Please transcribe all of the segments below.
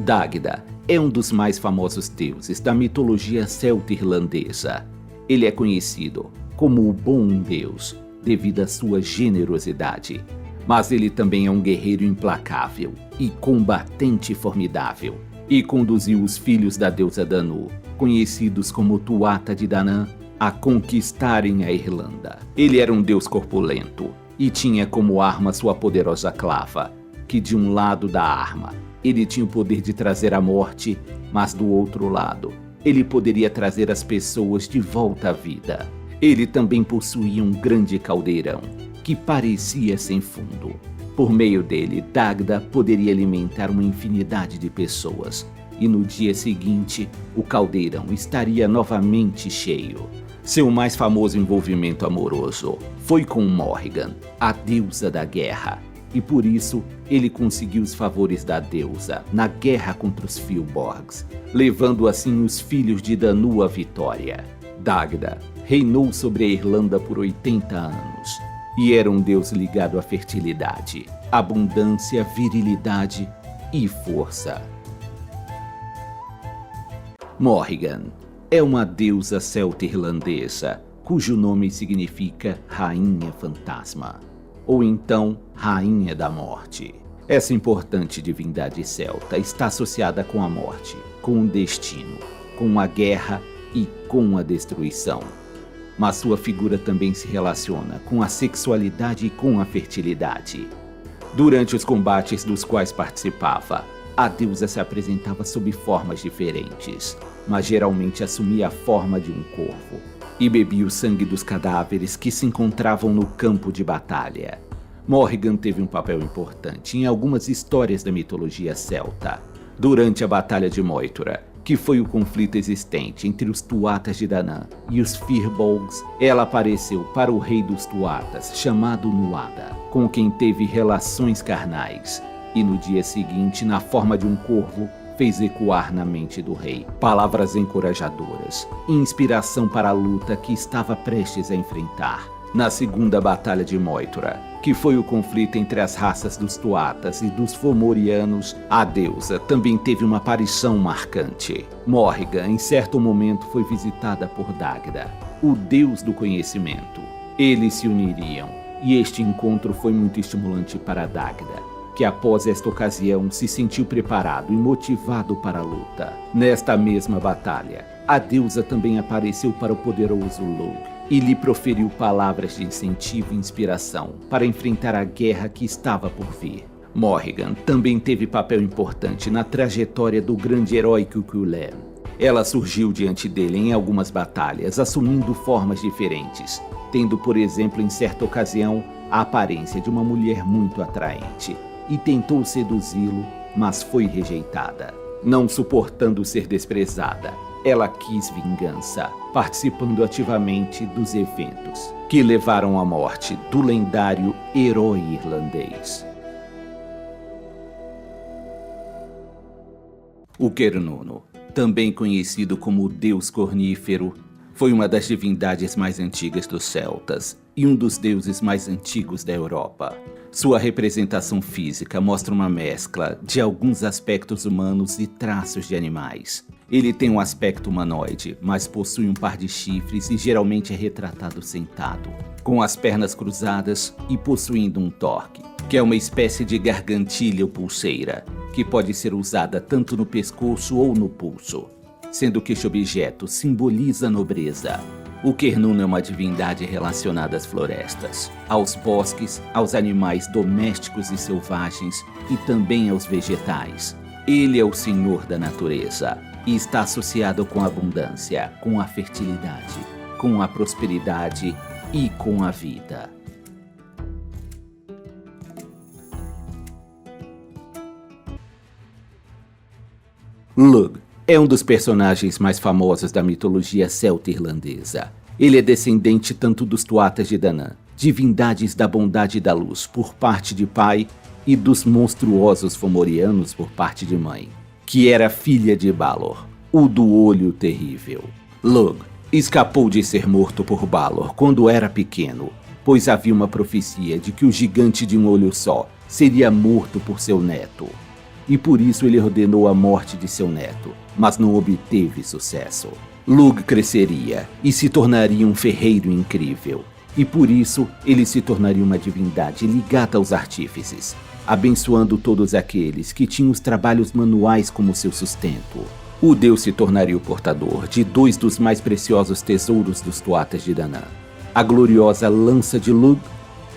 Dagda é um dos mais famosos deuses da mitologia celta-irlandesa. Ele é conhecido como o bom deus devido à sua generosidade, mas ele também é um guerreiro implacável e combatente formidável, e conduziu os filhos da deusa Danu, conhecidos como Tuatha de Danann, a conquistarem a Irlanda. Ele era um deus corpulento e tinha como arma sua poderosa clava, que de um lado da arma ele tinha o poder de trazer a morte, mas do outro lado ele poderia trazer as pessoas de volta à vida. Ele também possuía um grande caldeirão, que parecia sem fundo. Por meio dele, Dagda poderia alimentar uma infinidade de pessoas, e no dia seguinte, o caldeirão estaria novamente cheio. Seu mais famoso envolvimento amoroso foi com Morrigan, a deusa da guerra, e por isso ele conseguiu os favores da deusa na guerra contra os Fillborgs, levando assim os filhos de Danu à vitória. Dagda reinou sobre a Irlanda por 80 anos e era um deus ligado à fertilidade, abundância, virilidade e força. Morrigan é uma deusa celta-irlandesa cujo nome significa Rainha Fantasma, ou então Rainha da Morte. Essa importante divindade celta está associada com a morte, com o destino, com a guerra e com a destruição. Mas sua figura também se relaciona com a sexualidade e com a fertilidade. Durante os combates dos quais participava, a deusa se apresentava sob formas diferentes, mas geralmente assumia a forma de um corvo e bebia o sangue dos cadáveres que se encontravam no campo de batalha. Morrigan teve um papel importante em algumas histórias da mitologia celta. Durante a Batalha de Moytura, que foi o conflito existente entre os Tuathas de Danann e os Firbolgs, ela apareceu para o rei dos Tuathas, chamado Nuada, com quem teve relações carnais, e no dia seguinte, na forma de um corvo, fez ecoar na mente do rei palavras encorajadoras e inspiração para a luta que estava prestes a enfrentar. Na segunda Batalha de Moytura, que foi o conflito entre as raças dos Tuathas e dos Fomorianos, a deusa também teve uma aparição marcante. Morrigan, em certo momento, foi visitada por Dagda, o deus do conhecimento. Eles se uniriam, e este encontro foi muito estimulante para Dagda, que após esta ocasião se sentiu preparado e motivado para a luta. Nesta mesma batalha, a deusa também apareceu para o poderoso Lugh e lhe proferiu palavras de incentivo e inspiração para enfrentar a guerra que estava por vir. Morrigan também teve papel importante na trajetória do grande herói Cuchulainn. Ela surgiu diante dele em algumas batalhas, assumindo formas diferentes, tendo, por exemplo, em certa ocasião, a aparência de uma mulher muito atraente, e tentou seduzi-lo, mas foi rejeitada. Não suportando ser desprezada, ela quis vingança, participando ativamente dos eventos que levaram à morte do lendário herói irlandês. O Cernunno, também conhecido como o Deus Cornífero, foi uma das divindades mais antigas dos celtas e um dos deuses mais antigos da Europa. Sua representação física mostra uma mescla de alguns aspectos humanos e traços de animais. Ele tem um aspecto humanoide, mas possui um par de chifres e geralmente é retratado sentado, com as pernas cruzadas e possuindo um torque, que é uma espécie de gargantilha ou pulseira, que pode ser usada tanto no pescoço ou no pulso, sendo que este objeto simboliza a nobreza. O Cernunno é uma divindade relacionada às florestas, aos bosques, aos animais domésticos e selvagens e também aos vegetais. Ele é o senhor da natureza e está associado com a abundância, com a fertilidade, com a prosperidade e com a vida. Lugh é um dos personagens mais famosos da mitologia celta-irlandesa. Ele é descendente tanto dos Tuathas de Danann, divindades da bondade e da luz por parte de pai, e dos monstruosos Fomorianos por parte de mãe, que era filha de Balor, o do Olho Terrível. Lugh escapou de ser morto por Balor quando era pequeno, pois havia uma profecia de que o gigante de um olho só seria morto por seu neto. e por isso ele ordenou a morte de seu neto, mas não obteve sucesso. Lugh cresceria e se tornaria um ferreiro incrível, e por isso ele se tornaria uma divindade ligada aos artífices, abençoando todos aqueles que tinham os trabalhos manuais como seu sustento. O deus se tornaria o portador de dois dos mais preciosos tesouros dos Tuatas de Danann, a gloriosa lança de Lugh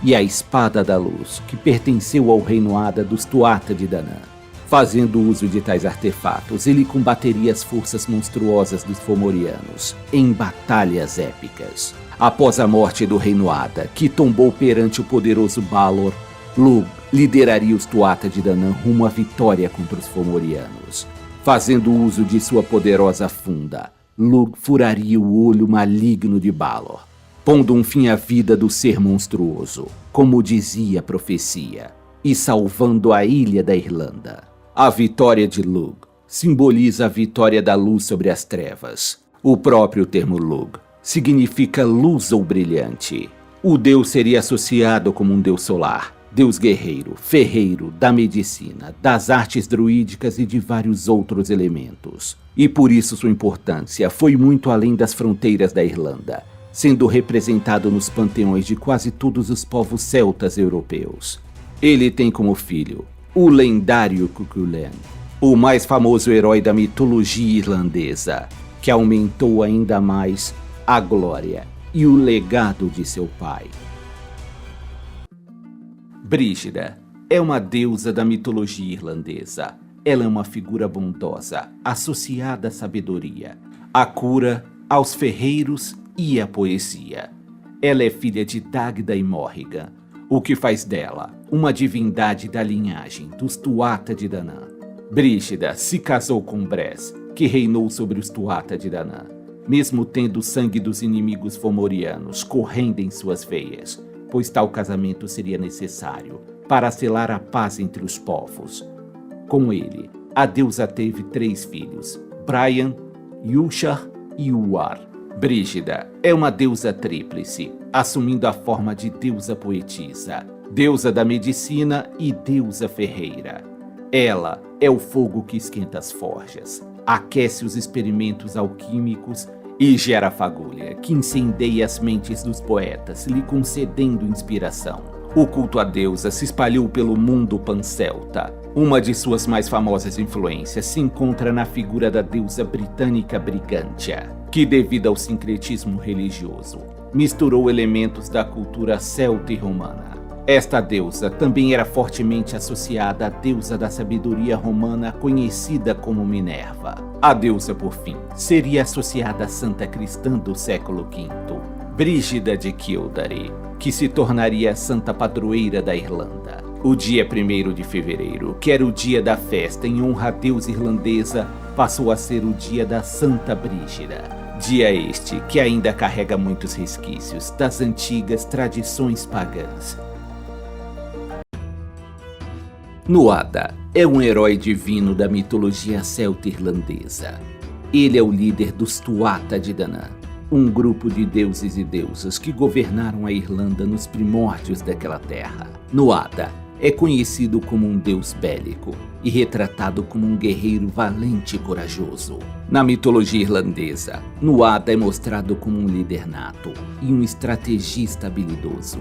e a espada da luz, que pertenceu ao reino Ada dos Tuatha de Danann. Fazendo uso de tais artefatos, ele combateria as forças monstruosas dos Fomorianos em batalhas épicas. Após a morte do reino Ada, que tombou perante o poderoso Balor, Lugh lideraria os Tuatha de Danann rumo à vitória contra os Fomorianos. Fazendo uso de sua poderosa funda, Lugh furaria o olho maligno de Balor, pondo um fim à vida do ser monstruoso, como dizia a profecia, e salvando a ilha da Irlanda. A vitória de Lugh simboliza a vitória da luz sobre as trevas. O próprio termo Lugh significa luz ou brilhante. O deus seria associado como um deus solar, deus guerreiro, ferreiro, da medicina, das artes druídicas e de vários outros elementos. E por isso sua importância foi muito além das fronteiras da Irlanda, sendo representado nos panteões de quase todos os povos celtas europeus. Ele tem como filho o lendário Cuchulainn, o mais famoso herói da mitologia irlandesa, que aumentou ainda mais a glória e o legado de seu pai. Brígida é uma deusa da mitologia irlandesa. Ela é uma figura bondosa, associada à sabedoria, à cura, aos ferreiros e à poesia. Ela é filha de Dagda e Morrigan, o que faz dela uma divindade da linhagem dos Tuatha de Danann. Brígida se casou com Bres, que reinou sobre os Tuatha de Danann, mesmo tendo o sangue dos inimigos fomorianos correndo em suas veias, pois tal casamento seria necessário para selar a paz entre os povos. Com ele, a deusa teve 3 filhos, Brian, Yushar e Uar. Brígida é uma deusa tríplice, assumindo a forma de deusa poetisa, deusa da medicina e deusa ferreira. Ela é o fogo que esquenta as forjas, aquece os experimentos alquímicos e gera a fagulha que incendeia as mentes dos poetas, lhe concedendo inspiração. O culto à deusa se espalhou pelo mundo pancelta. Uma de suas mais famosas influências se encontra na figura da deusa britânica Brigantia, que, devido ao sincretismo religioso, misturou elementos da cultura celta e romana. Esta deusa também era fortemente associada à deusa da sabedoria romana conhecida como Minerva. A deusa, por fim, seria associada à santa cristã do século V, Brígida de Kildare, que se tornaria a santa padroeira da Irlanda. O dia 1º de fevereiro, que era o dia da festa em honra à deusa irlandesa, passou a ser o dia da Santa Brígida. Dia este que ainda carrega muitos resquícios das antigas tradições pagãs. Nuada é um herói divino da mitologia celta-irlandesa. Ele é o líder dos Tuatha de Danann, um grupo de deuses e deusas que governaram a Irlanda nos primórdios daquela terra. Nuada é conhecido como um deus bélico e retratado como um guerreiro valente e corajoso. Na mitologia irlandesa, Nuada é mostrado como um líder nato e um estrategista habilidoso.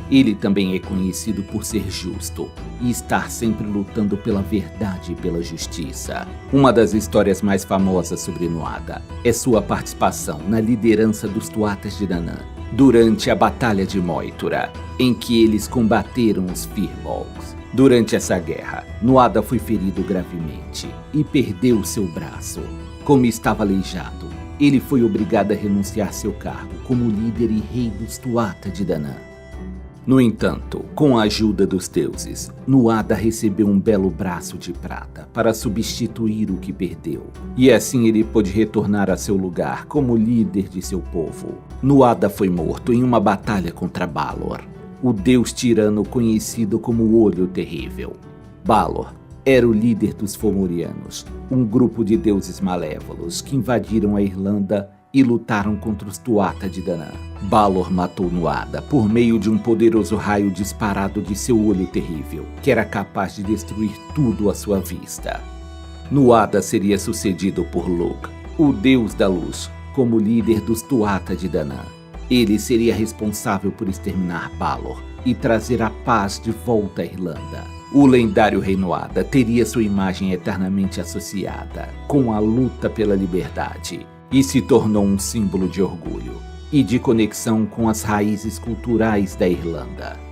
Ele também é conhecido por ser justo e estar sempre lutando pela verdade e pela justiça. Uma das histórias mais famosas sobre Nuada é sua participação na liderança dos Tuatas de Danann durante a Batalha de Moytura, em que eles combateram os Firbolgs. Durante essa guerra, Nuada foi ferido gravemente e perdeu seu braço. Como estava aleijado, ele foi obrigado a renunciar seu cargo como líder e rei dos Tuatha de Danann. No entanto, com a ajuda dos deuses, Nuada recebeu um belo braço de prata para substituir o que perdeu, e assim ele pôde retornar a seu lugar como líder de seu povo. Nuada foi morto em uma batalha contra Balor, o deus tirano conhecido como o Olho Terrível. Balor era o líder dos Fomorianos, um grupo de deuses malévolos que invadiram a Irlanda e lutaram contra os Tuatha de Danann. Balor matou Nuada por meio de um poderoso raio disparado de seu olho terrível, que era capaz de destruir tudo à sua vista. Nuada seria sucedido por Lugh, o deus da luz, como líder dos Tuatha de Danann. Ele seria responsável por exterminar Balor e trazer a paz de volta à Irlanda. O lendário rei Nuada teria sua imagem eternamente associada com a luta pela liberdade e se tornou um símbolo de orgulho e de conexão com as raízes culturais da Irlanda.